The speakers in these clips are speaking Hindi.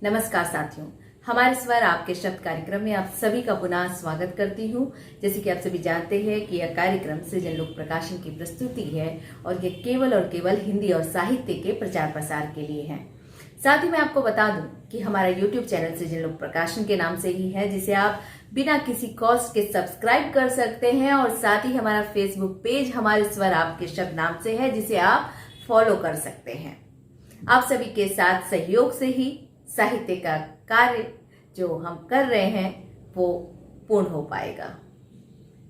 नमस्कार साथियों, हमारे स्वर आपके शब्द कार्यक्रम में आप सभी का पुनः स्वागत करती हूँ। जैसे कि आप सभी जानते हैं कि यह कार्यक्रम सृजन लोक प्रकाशन की प्रस्तुति है और यह केवल और केवल हिंदी और साहित्य के प्रचार प्रसार के लिए है। साथ ही मैं आपको बता दूं कि हमारा YouTube चैनल सृजन लोक प्रकाशन के नाम से ही है, जिसे आप बिना किसी कॉस्ट के सब्सक्राइब कर सकते हैं। और साथ ही हमारा फेसबुक पेज हमारे स्वर आपके शब्द नाम से है, जिसे आप फॉलो कर सकते हैं। आप सभी के साथ सहयोग से ही साहित्य का कार्य जो हम कर रहे हैं वो पूर्ण हो पाएगा।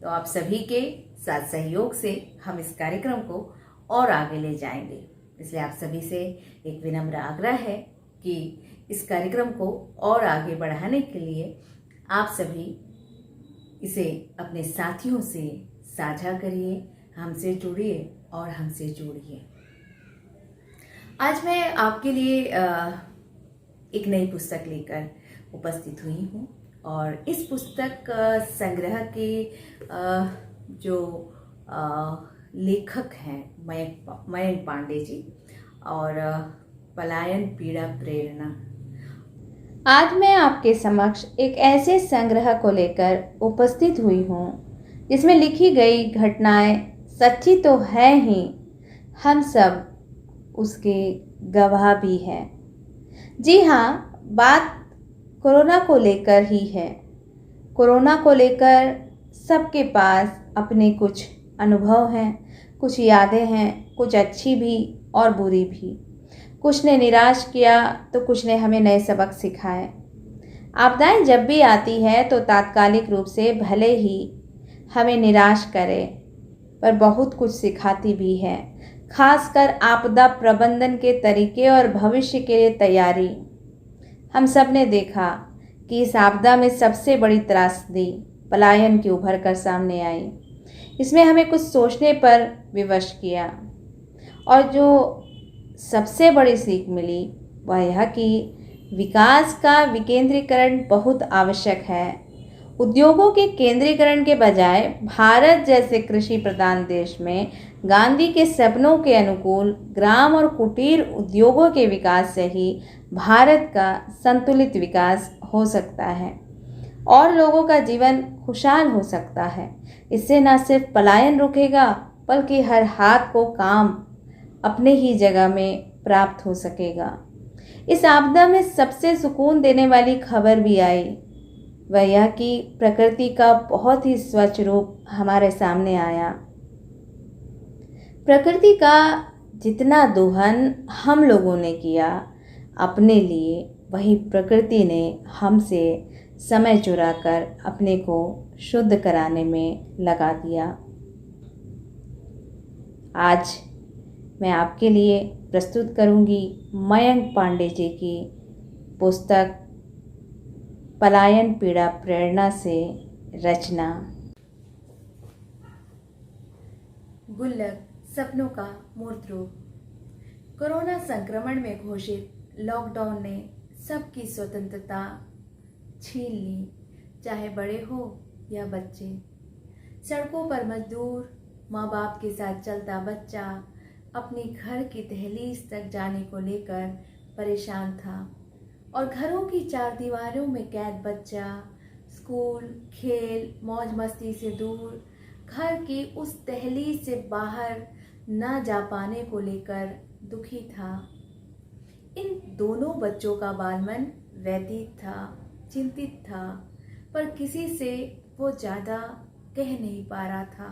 तो आप सभी के साथ सहयोग से हम इस कार्यक्रम को और आगे ले जाएंगे। इसलिए आप सभी से एक विनम्र आग्रह है कि इस कार्यक्रम को और आगे बढ़ाने के लिए आप सभी इसे अपने साथियों से साझा करिए, हमसे जुड़िए और हमसे जोड़िए। आज मैं आपके लिए एक नई पुस्तक लेकर उपस्थित हुई हूँ और इस पुस्तक संग्रह के जो लेखक हैं मयंक पांडे जी और पलायन पीड़ा प्रेरणा। आज मैं आपके समक्ष एक ऐसे संग्रह को लेकर उपस्थित हुई हूँ जिसमें लिखी गई घटनाएं सच्ची तो है ही, हम सब उसके गवाह भी हैं। जी हाँ, बात कोरोना को लेकर ही है। कोरोना को लेकर सबके पास अपने कुछ अनुभव हैं, कुछ यादें हैं, कुछ अच्छी भी और बुरी भी। कुछ ने निराश किया तो कुछ ने हमें नए सबक सिखाए। आपदाएं जब भी आती है तो तात्कालिक रूप से भले ही हमें निराश करे, पर बहुत कुछ सिखाती भी है, खासकर आपदा प्रबंधन के तरीके और भविष्य के लिए तैयारी। हम सब ने देखा कि इस आपदा में सबसे बड़ी त्रासदी पलायन की उभर कर सामने आई। इसमें हमें कुछ सोचने पर विवश किया और जो सबसे बड़ी सीख मिली वह यह कि विकास का विकेंद्रीकरण बहुत आवश्यक है। उद्योगों के केंद्रीकरण के बजाय भारत जैसे कृषि प्रधान देश में गांधी के सपनों के अनुकूल ग्राम और कुटीर उद्योगों के विकास से ही भारत का संतुलित विकास हो सकता है और लोगों का जीवन खुशहाल हो सकता है। इससे न सिर्फ पलायन रुकेगा बल्कि हर हाथ को काम अपने ही जगह में प्राप्त हो सकेगा। इस आपदा में सबसे सुकून देने वाली खबर भी आई, वह यह कि प्रकृति का बहुत ही स्वच्छ रूप हमारे सामने आया। प्रकृति का जितना दोहन हम लोगों ने किया अपने लिए, वही प्रकृति ने हमसे समय चुराकर अपने को शुद्ध कराने में लगा दिया। आज मैं आपके लिए प्रस्तुत करूंगी मयंक पांडे जी की पुस्तक पलायन पीड़ा प्रेरणा से रचना। गुल्लक सपनों का मूर्त रूप। कोरोना संक्रमण में घोषित लॉकडाउन ने सबकी स्वतंत्रता छीन ली, चाहे बड़े हो या बच्चे। सड़कों पर मजदूर, माँ बाप के साथ चलता बच्चा अपने घर की दहलीज तक जाने को लेकर परेशान था और घरों की चार दीवारों में कैद बच्चा स्कूल, खेल, मौज मस्ती से दूर घर की उस दहलीज से बाहर न जा पाने को लेकर दुखी था। इन दोनों बच्चों का बालमन व्यतीत था, चिंतित था, पर किसी से वो ज़्यादा कह नहीं पा रहा था।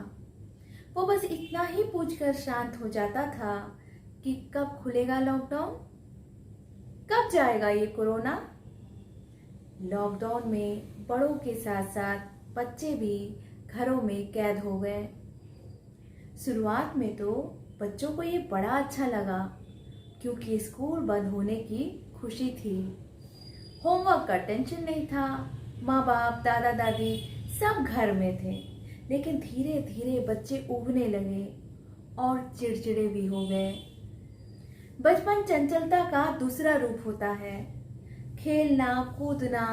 वो बस इतना ही पूछकर शांत हो जाता था कि कब खुलेगा लॉकडाउन, कब जाएगा ये कोरोना। लॉकडाउन में बड़ों के साथ साथ बच्चे भी घरों में कैद हो गए। शुरुआत में तो बच्चों को ये बड़ा अच्छा लगा क्योंकि स्कूल बंद होने की खुशी थी। होमवर्क का टेंशन नहीं था, माँ बाप, दादा दादी सब घर में थे। लेकिन धीरे धीरे बच्चे ऊबने लगे और चिड़चिड़े भी हो गए। बचपन चंचलता का दूसरा रूप होता है। खेलना, कूदना,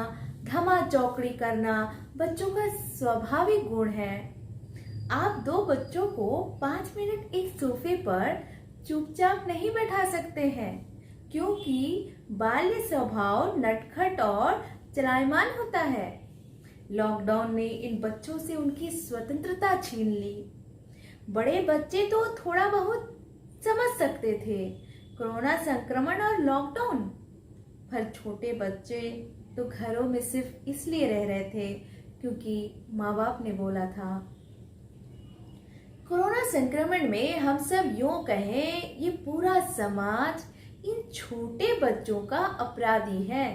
धमा चौकड़ी करना बच्चों का स्वाभाविक गुण है। आप दो बच्चों को 5 मिनट एक सोफे पर चुपचाप नहीं बैठा सकते हैं, क्योंकि बाल्य स्वभाव नटखट और चलायमान होता है। लॉकडाउन ने इन बच्चों से उनकी स्वतंत्रता छीन ली। बड़े बच्चे तो थोड़ा बहुत समझ सकते थे कोरोना संक्रमण और लॉकडाउन, पर छोटे बच्चे तो घरों में सिर्फ इसलिए रह रहे थे क्योंकि माँ बाप ने बोला था। कोरोना संक्रमण में हम सब यूं कहें, ये पूरा समाज इन छोटे बच्चों का अपराधी है।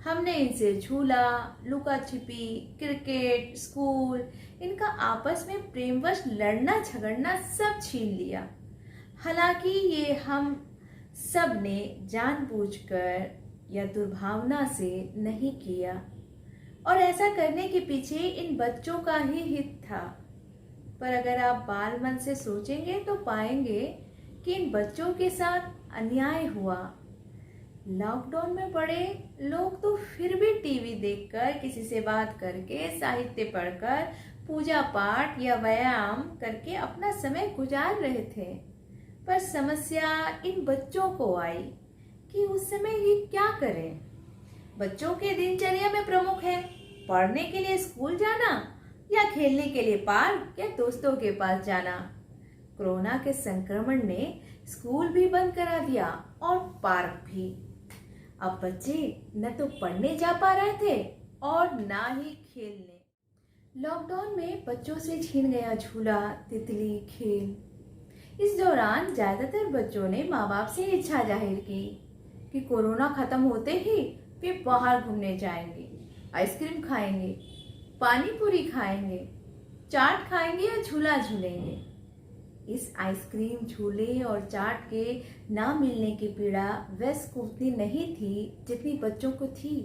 हमने इनसे झूला, लुका छिपी, क्रिकेट, स्कूल, इनका आपस में प्रेमवश लड़ना झगड़ना सब छीन लिया। हालांकि ये हम सब ने जानबूझकर या दुर्भावना से नहीं किया, और ऐसा करने के पीछे इन बच्चों का ही हित था। पर अगर आप बाल मन से सोचेंगे तो पाएंगे कि इन बच्चों के साथ अन्याय हुआ। लॉकडाउन में बड़े लोग तो फिर भी टीवी देखकर, किसी से बात करके, साहित्य पढ़कर, पूजा पाठ या व्यायाम करके अपना समय गुजार रहे थे। पर समस्या इन बच्चों को आई कि उस समय ये क्या करें। बच्चों के दिनचर्या में प्रमुख है पढ़ने के लिए स्कूल जाना या खेलने के लिए पार्क या दोस्तों के पास जाना। कोरोना के संक्रमण ने स्कूल भी बंद करा दिया और पार्क भी। अब बच्चे न तो पढ़ने जा पा रहे थे और ना ही खेलने। लॉकडाउन में बच्चों से छीन गया झूला, तितली, खेल। इस दौरान ज्यादातर बच्चों ने माँ बाप से इच्छा जाहिर की कि कोरोना खत्म होते ही वे बाहर घूमने जाएंगे, आइसक्रीम खाएंगे, पानी पूरी खाएंगे, चाट खाएंगे या झूला झूलेंगे। इस आइसक्रीम, झूले और चाट के ना मिलने की पीड़ा वयस्क को उतनी नहीं थी जितनी बच्चों को थी।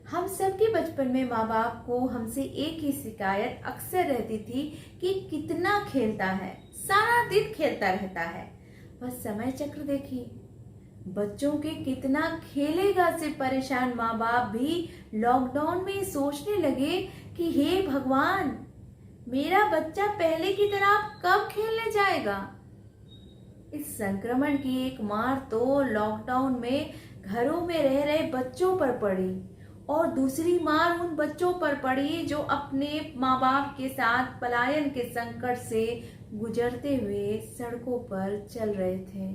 हम सबके बचपन में माँ बाप को हमसे एक ही शिकायत अक्सर रहती थी कि कितना खेलता है, सारा दिन खेलता रहता है। बस समय चक्र देखिए, बच्चों के कितना खेलेगा से परेशान माँ बाप भी लॉकडाउन में सोचने लगे कि हे भगवान, मेरा बच्चा पहले की तरह कब खेलने जाएगा। इस संक्रमण की एक मार तो लॉकडाउन में घरों में रह रहे बच्चों पर पड़ी, और दूसरी मार उन बच्चों पर पड़ी जो अपने माँ बाप के साथ पलायन के संकट से गुजरते हुए सड़कों पर चल रहे थे।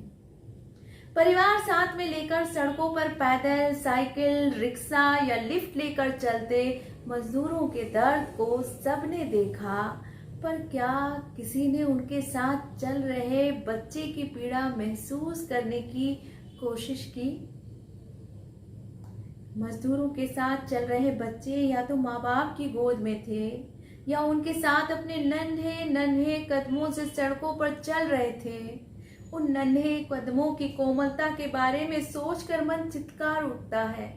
परिवार साथ में लेकर सड़कों पर पैदल, साइकिल, रिक्शा या लिफ्ट लेकर चलते मजदूरों के दर्द को सबने देखा, पर क्या किसी ने उनके साथ चल रहे बच्चे की पीड़ा महसूस करने की कोशिश की? मजदूरों के साथ चल रहे बच्चे या तो माँ बाप की गोद में थे या उनके साथ अपने नन्हे नन्हे कदमों से सड़कों पर चल रहे थे। उन नन्हे कदमों की कोमलता के बारे में सोचकर मन चित्कार उठता है।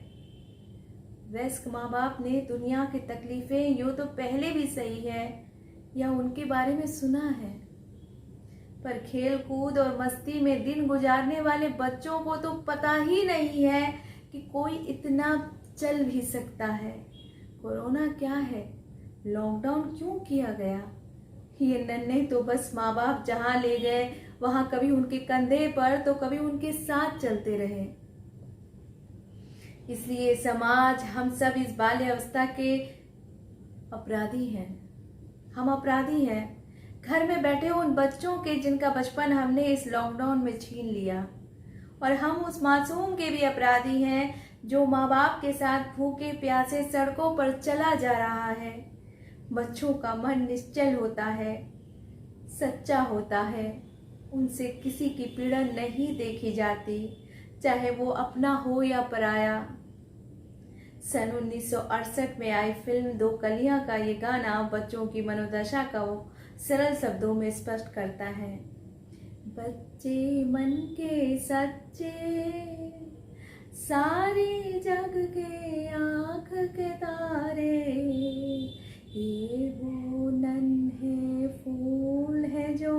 वयस्क माँ बाप ने दुनिया की तकलीफें यूं तो पहले भी सही है या उनके बारे में सुना है, पर खेल कूद और मस्ती में दिन गुजारने वाले बच्चों को तो पता ही नहीं है कि कोई इतना चल भी सकता है। कोरोना क्या है, लॉकडाउन क्यों किया गया? ये नन्हे तो बस माँ बाप जहां ले गए वहां कभी उनके कंधे पर तो कभी उनके साथ चलते रहे। इसलिए समाज, हम सब इस बाल्य अवस्था के अपराधी हैं। हम अपराधी हैं घर में बैठे उन बच्चों के जिनका बचपन हमने इस लॉकडाउन में छीन लिया, और हम उस मासूम के भी अपराधी हैं जो माँ बाप के साथ भूखे प्यासे सड़कों पर चला जा रहा है। बच्चों का मन निश्चल होता है, सच्चा होता है, उनसे किसी की पीड़ा नहीं देखी जाती, चाहे वो अपना हो या पराया। सन 1968 में आई फिल्म दो कलियां का ये गाना बच्चों की मनोदशा का वो सरल शब्दों में स्पष्ट करता है। बच्चे मन के सच्चे, सारे जग के आँख के तारे, ये वो नन्हे फूल है जो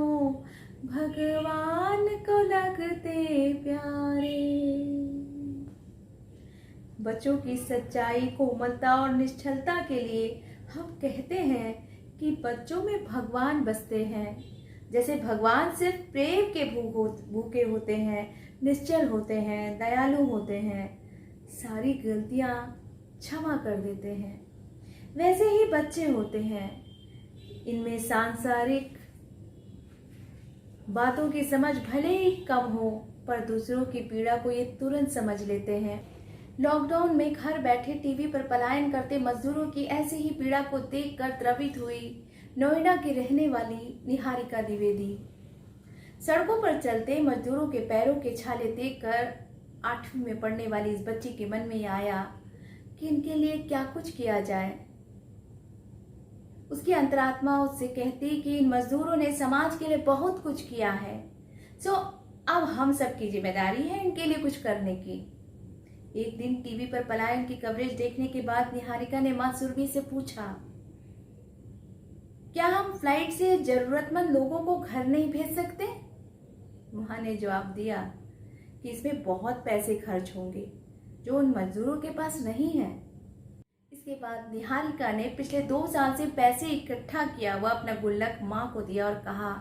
भगवान को लगते प्यारे। बच्चों की सच्चाई, कोमलता और निश्चलता के लिए हम कहते हैं कि बच्चों में भगवान बसते हैं। जैसे भगवान सिर्फ प्रेम के भूखे होते हैं, निश्चल होते हैं, दयालु होते हैं, सारी गलतियां क्षमा कर देते हैं, वैसे ही बच्चे होते हैं। इनमें सांसारिक बातों की समझ भले ही कम हो, पर दूसरों की पीड़ा को ये तुरंत समझ लेते हैं। लॉकडाउन में घर बैठे टीवी पर पलायन करते मजदूरों की ऐसी ही पीड़ा को देखकर द्रवित हुई नोएडा की रहने वाली निहारिका द्विवेदी। सड़कों पर चलते मजदूरों के पैरों के छाले देखकर 8वीं में पढ़ने वाली इस बच्ची के मन में आया कि इनके लिए क्या कुछ किया जाए। उसकी अंतरात्मा उससे कहती कि इन मजदूरों ने समाज के लिए बहुत कुछ किया है, सो अब हम सबकी जिम्मेदारी है इनके लिए कुछ करने की। एक दिन टीवी पर पलायन की कवरेज देखने के बाद निहारिका ने मां सुरभि से पूछा, क्या हम फ्लाइट से जरूरतमंद लोगों को घर नहीं भेज सकते? मां ने जवाब दिया कि इसमें बहुत पैसे खर्च होंगे जो उन मजदूरों के पास नहीं है। इसके बाद निहारिका ने पिछले 2 साल से पैसे इकट्ठा किया हुआ अपना गुल्लक मां को दिया और कहा,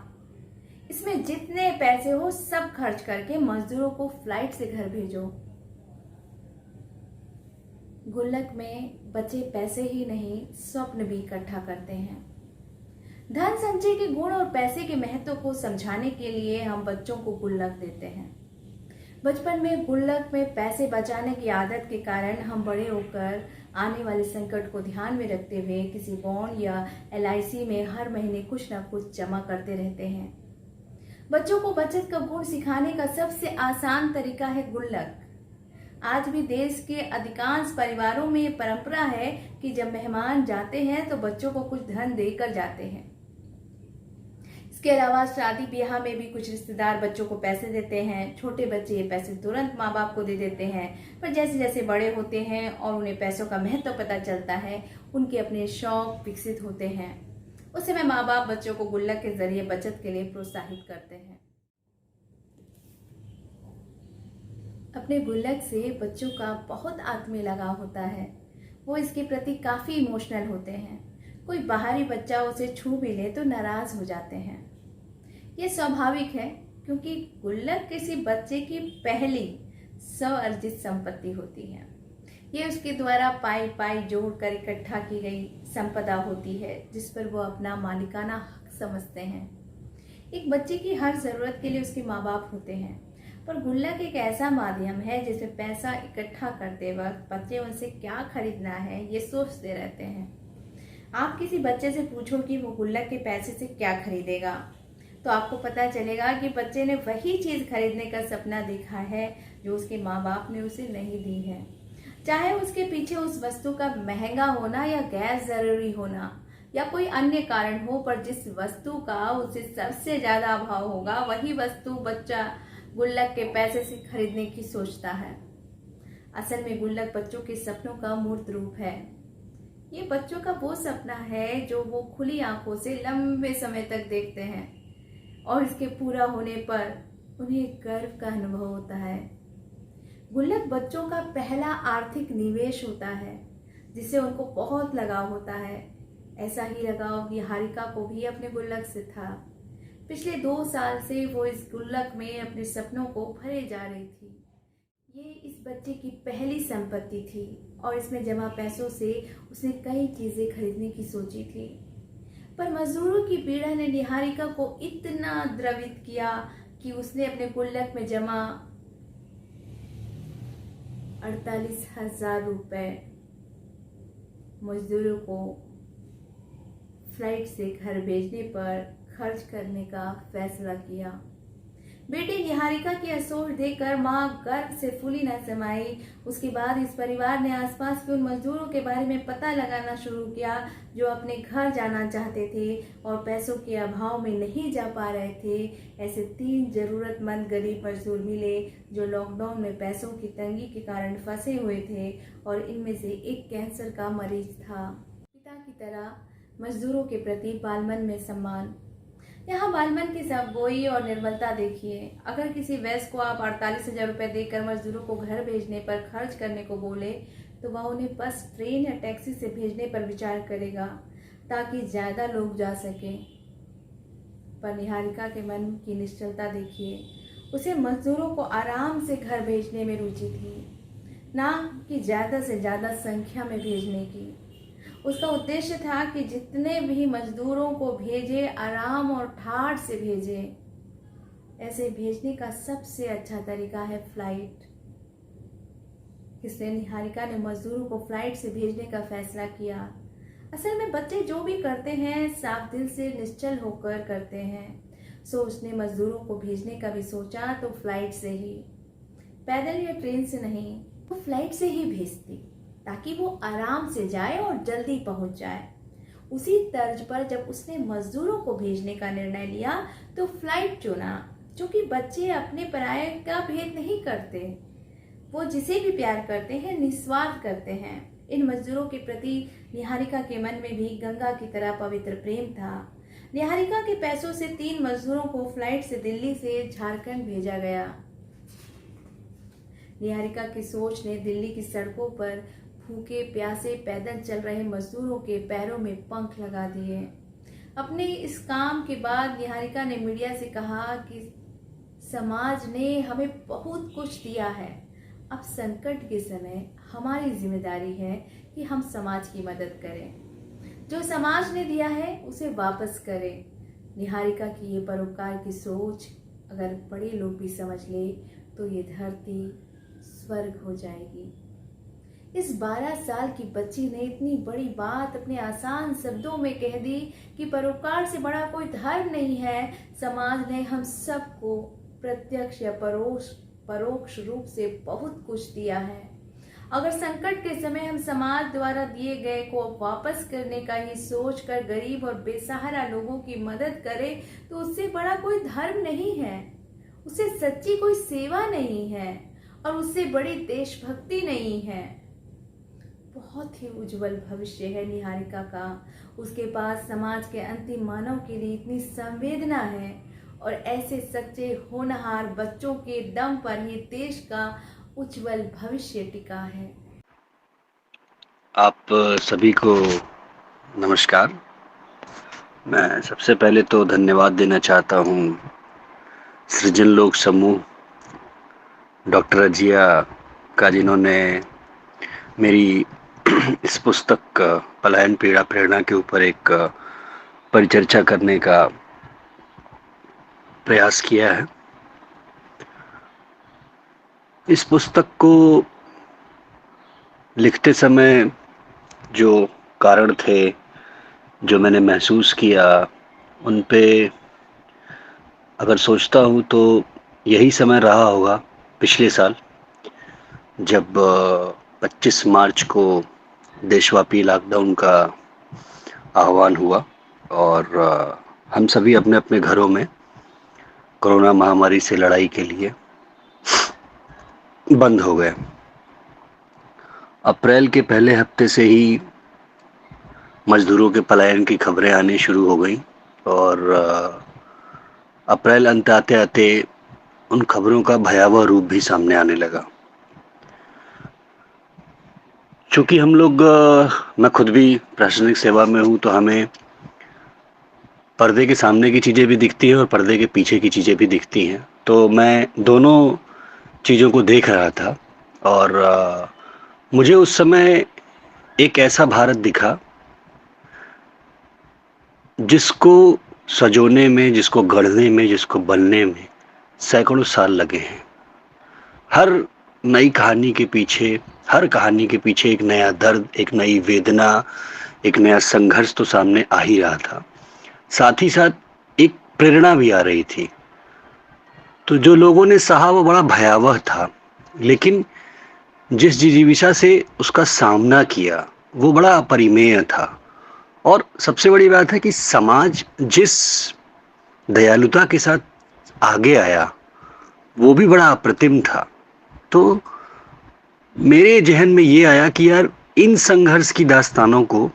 इसमें जितने पैसे हो सब खर्च करके मजदूरों को फ्लाइट से घर भेजो। गुल्लक में बचे पैसे ही नहीं, स्वप्न भी इकट्ठा करते हैं। धन संचय के गुण और पैसे के महत्व को समझाने के लिए हम बच्चों को गुल्लक देते हैं। बचपन में गुल्लक में पैसे बचाने की आदत के कारण हम बड़े होकर आने वाले संकट को ध्यान में रखते हुए किसी बॉन्ड या LIC में हर महीने कुछ न कुछ जमा करते रहते हैं। बच्चों को बचत का गुण सिखाने का सबसे आसान तरीका है गुल्लक। आज भी देश के अधिकांश परिवारों में ये परंपरा है कि जब मेहमान जाते हैं तो बच्चों को कुछ धन देकर जाते हैं। इसके अलावा शादी ब्याह में भी कुछ रिश्तेदार बच्चों को पैसे देते हैं। छोटे बच्चे ये पैसे तुरंत माँ बाप को दे देते हैं, पर जैसे जैसे बड़े होते हैं और उन्हें पैसों का महत्व पता चलता है, उनके अपने शौक विकसित होते हैं। उस समय माँ बाप बच्चों को गुल्लक के जरिए बचत के लिए प्रोत्साहित करते हैं। अपने गुल्लक से बच्चों का बहुत आत्मीय लगाव होता है। वो इसके प्रति काफ़ी इमोशनल होते हैं। कोई बाहरी बच्चा उसे छू भी ले तो नाराज हो जाते हैं। ये स्वाभाविक है, क्योंकि गुल्लक किसी बच्चे की पहली स्वअर्जित संपत्ति होती है। ये उसके द्वारा पाई पाई जोड़कर इकट्ठा की गई संपदा होती है, जिस पर वो अपना मालिकाना हक समझते हैं। एक बच्चे की हर जरूरत के लिए उसके माँ बाप होते हैं, पर गुल्लक एक ऐसा माध्यम है जिसमें पैसा इकट्ठा करते वक्त बच्चे उनसे क्या खरीदना है ये सोचते रहते हैं। आप किसी बच्चे से पूछो कि वो गुल्लक के पैसे से क्या खरीदेगा, तो आपको पता चलेगा कि बच्चे ने वही चीज़ खरीदने का सपना देखा है जो उसके माँ बाप ने उसे नहीं दी है। चाहे उसके पीछे उस वस्तु का महंगा होना या गैर जरूरी होना या कोई अन्य कारण हो, पर जिस वस्तु का उसे सबसे ज्यादा अभाव होगा वही वस्तु बच्चा गुल्लक के पैसे से खरीदने की सोचता है। असल में गुल्लक बच्चों के सपनों का मूर्त रूप है। ये बच्चों का वो सपना है जो वो खुली आंखों से लंबे समय तक देखते हैं और इसके पूरा होने पर उन्हें गर्व का अनुभव होता है। गुल्लक बच्चों का पहला आर्थिक निवेश होता है जिससे उनको बहुत लगाव होता है। ऐसा ही लगाव निहारिका को भी अपने गुल्लक से था। पिछले 2 साल से वो इस गुल्लक में अपने सपनों को भरे जा रही थी। ये इस बच्चे की पहली संपत्ति थी और इसमें जमा पैसों से उसने कई चीजें खरीदने की सोची थी, पर मजदूरों की पीड़ा ने निहारिका को इतना द्रवित किया कि उसने अपने गुल्लक में जमा 48,000 रुपए मजदूरों को फ्लाइट से घर भेजने पर खर्च करने का फैसला किया। बेटी निहारिका की असोच देखकर मां गर्व से फूली न समाई। उसके बाद इस परिवार ने आसपास के उन मजदूरों के बारे में पता लगाना शुरू किया जो अपने घर जाना चाहते थे और पैसों के अभाव में नहीं जा पा रहे थे। ऐसे 3 जरूरतमंद गरीब मजदूर मिले जो लॉकडाउन में पैसों की तंगी के कारण फंसे हुए थे और इनमें से एक कैंसर का मरीज था। पिता की तरह मजदूरों के प्रति बालमन में सम्मान। यहाँ बालमन की सबगोई और निर्मलता देखिए। अगर किसी वयस्क को आप 48,000 रुपए देकर मजदूरों को घर भेजने पर खर्च करने को बोले तो वह उन्हें बस, ट्रेन या टैक्सी से भेजने पर विचार करेगा ताकि ज्यादा लोग जा सकें। पर निहारिका के मन की निश्चलता देखिए। उसे मजदूरों को आराम से घर भेजने में रुचि थी, ना कि ज़्यादा से ज़्यादा संख्या में भेजने की। उसका उद्देश्य था कि जितने भी मजदूरों को भेजे, आराम और ठाठ से भेजे। ऐसे भेजने का सबसे अच्छा तरीका है फ्लाइट। इसलिए निहारिका ने मजदूरों को फ्लाइट से भेजने का फैसला किया। असल में बच्चे जो भी करते हैं साफ दिल से निश्चल होकर करते हैं। सो उसने मजदूरों को भेजने का भी सोचा तो फ्लाइट से ही, पैदल या ट्रेन से नहीं, वो फ्लाइट से ही भेजती ताकि वो आराम से जाए और जल्दी पहुंच जाए। उसी तर्ज पर जब उसने मजदूरों को भेजने का निर्णय लिया तो फ्लाइट चुना, क्योंकि बच्चे अपने पराये का भेद नहीं करते। वो जिसे भी प्यार करते हैं निस्वार्थ करते हैं। इन मजदूरों के प्रति निहारिका के मन में भी गंगा की तरह पवित्र प्रेम था। निहारिका के पैसों से 3 मजदूरों को फ्लाइट से दिल्ली से झारखंड भेजा गया। निहारिका की सोच ने दिल्ली की सड़कों पर भूखे प्यासे पैदल चल रहे मजदूरों के पैरों में पंख लगा दिए। अपने इस काम के बाद निहारिका ने मीडिया से कहा कि समाज ने हमें बहुत कुछ दिया है, अब संकट के समय हमारी जिम्मेदारी है कि हम समाज की मदद करें। जो समाज ने दिया है उसे वापस करें। निहारिका की ये परोपकार की सोच अगर बड़े लोग भी समझ ले तो ये धरती स्वर्ग हो जाएगी। इस 12 साल की बच्ची ने इतनी बड़ी बात अपने आसान शब्दों में कह दी कि परोपकार से बड़ा कोई धर्म नहीं है। समाज ने हम सबको प्रत्यक्ष या परोक्ष रूप से बहुत कुछ दिया है। अगर संकट के समय हम समाज द्वारा दिए गए को वापस करने का ही सोच कर गरीब और बेसहारा लोगों की मदद करें तो उससे बड़ा कोई धर्म नहीं है, उससे सच्ची कोई सेवा नहीं है और उससे बड़ी देशभक्ति नहीं है। बहुत ही उज्जवल भविष्य है निहारिका का। उसके पास समाज के अंतिम मानव के लिए इतनी संवेदना है और ऐसे सच्चे होनहार बच्चों के दम पर ही देश का उज्जवल भविष्य टिका है। आप सभी को नमस्कार। मैं सबसे पहले तो धन्यवाद देना चाहता हूँ सृजन लोक समूह डॉक्टर अजिया का, जिन्होंने मेरी इस पुस्तक पलायन पीड़ा प्रेरणा के ऊपर एक परिचर्चा करने का प्रयास किया है। इस पुस्तक को लिखते समय जो कारण थे, जो मैंने महसूस किया, उन पे अगर सोचता हूँ तो यही समय रहा होगा पिछले साल, जब 25 मार्च को देशव्यापी लॉकडाउन का आह्वान हुआ और हम सभी अपने अपने घरों में कोरोना महामारी से लड़ाई के लिए बंद हो गए। अप्रैल के पहले हफ्ते से ही मजदूरों के पलायन की खबरें आनी शुरू हो गई और अप्रैल अंत आते आते उन खबरों का भयावह रूप भी सामने आने लगा। चूँकि हम लोग, मैं खुद भी प्रशासनिक सेवा में हूँ, तो हमें पर्दे के सामने की चीज़ें भी दिखती हैं और पर्दे के पीछे की चीज़ें भी दिखती हैं। तो मैं दोनों चीज़ों को देख रहा था और मुझे उस समय एक ऐसा भारत दिखा जिसको सजोने में, जिसको गढ़ने में, जिसको बनने में सैकड़ों साल लगे हैं। हर नई कहानी के पीछे, हर कहानी के पीछे एक नया दर्द, एक नई वेदना, एक नया संघर्ष तो सामने आ ही रहा था। साथ ही साथ एक प्रेरणा भी आ रही थी। तो जो लोगों ने सहा वो बड़ा भयावह था, लेकिन जिस जिजीविषा से उसका सामना किया वो बड़ा अपरिमेय था। और सबसे बड़ी बात है कि समाज जिस दयालुता के साथ आगे आया वो भी बड़ा अप्रतिम था। तो मेरे जहन में ये आया कि यार, इन संघर्ष की दास्तानों को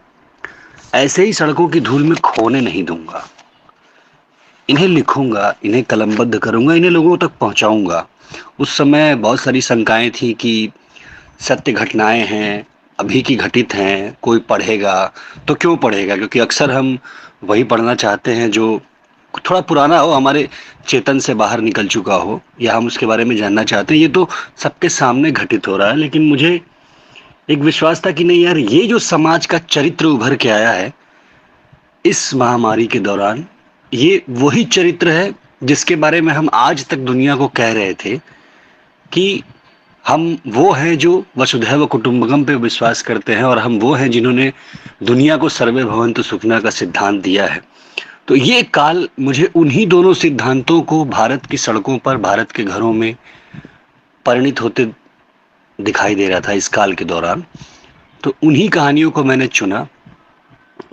ऐसे ही सड़कों की धूल में खोने नहीं दूंगा। इन्हें लिखूंगा, इन्हें कलमबद्ध करूंगा, इन्हें लोगों तक पहुंचाऊंगा। उस समय बहुत सारी शंकाएं थी कि सत्य घटनाएं हैं, अभी की घटित हैं, कोई पढ़ेगा तो क्यों पढ़ेगा, क्योंकि अक्सर हम वही पढ़ना चाहते हैं जो थोड़ा पुराना हो, हमारे चेतन से बाहर निकल चुका हो, या हम उसके बारे में जानना चाहते हैं। ये तो सबके सामने घटित हो रहा है, लेकिन मुझे एक विश्वास था कि नहीं यार, ये जो समाज का चरित्र उभर के आया है इस महामारी के दौरान, ये वही चरित्र है जिसके बारे में हम आज तक दुनिया को कह रहे थे कि हम वो हैं जो वसुधैव कुटुंबकम पे विश्वास करते हैं, और हम वो हैं जिन्होंने दुनिया को सर्वे भवन्तु सुखिनः का सिद्धांत दिया है। तो ये काल मुझे उन्हीं दोनों सिद्धांतों को भारत की सड़कों पर, भारत के घरों में परिणित होते दिखाई दे रहा था इस काल के दौरान। तो उन्हीं कहानियों को मैंने चुना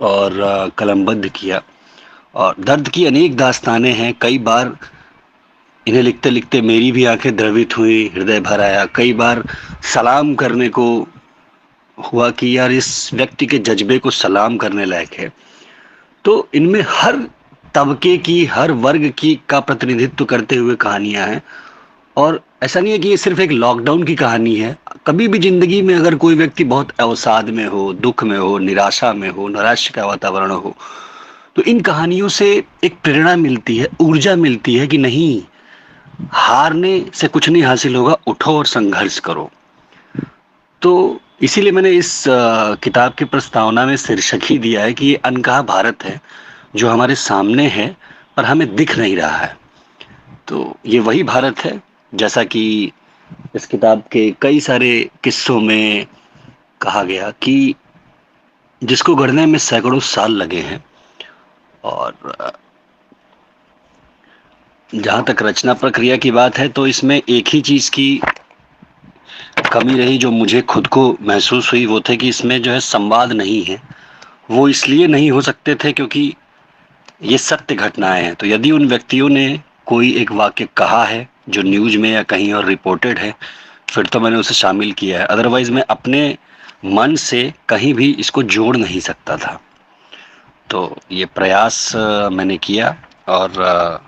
और कलमबद्ध किया, और दर्द की अनेक दास्तानें हैं। कई बार इन्हें लिखते लिखते मेरी भी आंखें द्रवित हुई, हृदय भर आया। कई बार सलाम करने को हुआ कि यार इस व्यक्ति के जज्बे को सलाम करने लायक है। तो इनमें हर तबके की, हर वर्ग की का प्रतिनिधित्व करते हुए कहानियां हैं। और ऐसा नहीं है कि ये सिर्फ एक लॉकडाउन की कहानी है। कभी भी जिंदगी में अगर कोई व्यक्ति बहुत अवसाद में हो, दुख में हो, निराशा में हो, नैराश्य का वातावरण हो, तो इन कहानियों से एक प्रेरणा मिलती है, ऊर्जा मिलती है कि नहीं, हारने से कुछ नहीं हासिल होगा, उठो और संघर्ष करो। तो इसीलिए मैंने इस किताब की प्रस्तावना में शीर्षक ही दिया है कि ये अनकहा भारत है जो हमारे सामने है पर हमें दिख नहीं रहा है। तो ये वही भारत है जैसा कि इस किताब के कई सारे किस्सों में कहा गया कि जिसको गढ़ने में सैकड़ों साल लगे हैं। और जहाँ तक रचना प्रक्रिया की बात है तो इसमें एक ही चीज़ की कमी रही जो मुझे खुद को महसूस हुई, वो थे कि इसमें जो है संवाद नहीं है। वो इसलिए नहीं हो सकते थे क्योंकि ये सत्य घटनाएं हैं। तो यदि उन व्यक्तियों ने कोई एक वाक्य कहा है जो न्यूज में या कहीं और रिपोर्टेड है, फिर तो मैंने उसे शामिल किया है। अदरवाइज मैं अपने मन से कहीं भी इसको जोड़ नहीं सकता था। तो ये प्रयास मैंने किया, और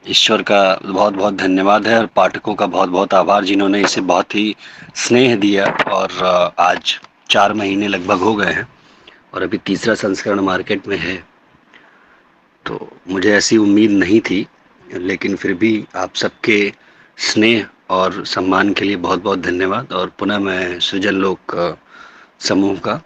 ईश्वर का बहुत बहुत धन्यवाद है, और पाठकों का बहुत बहुत आभार जिन्होंने इसे बहुत ही स्नेह दिया। और आज 4 महीने लगभग हो गए हैं और अभी तीसरा संस्करण मार्केट में है। तो मुझे ऐसी उम्मीद नहीं थी, लेकिन फिर भी आप सबके स्नेह और सम्मान के लिए बहुत बहुत धन्यवाद। और पुनः मैं सृजन लोक समूह का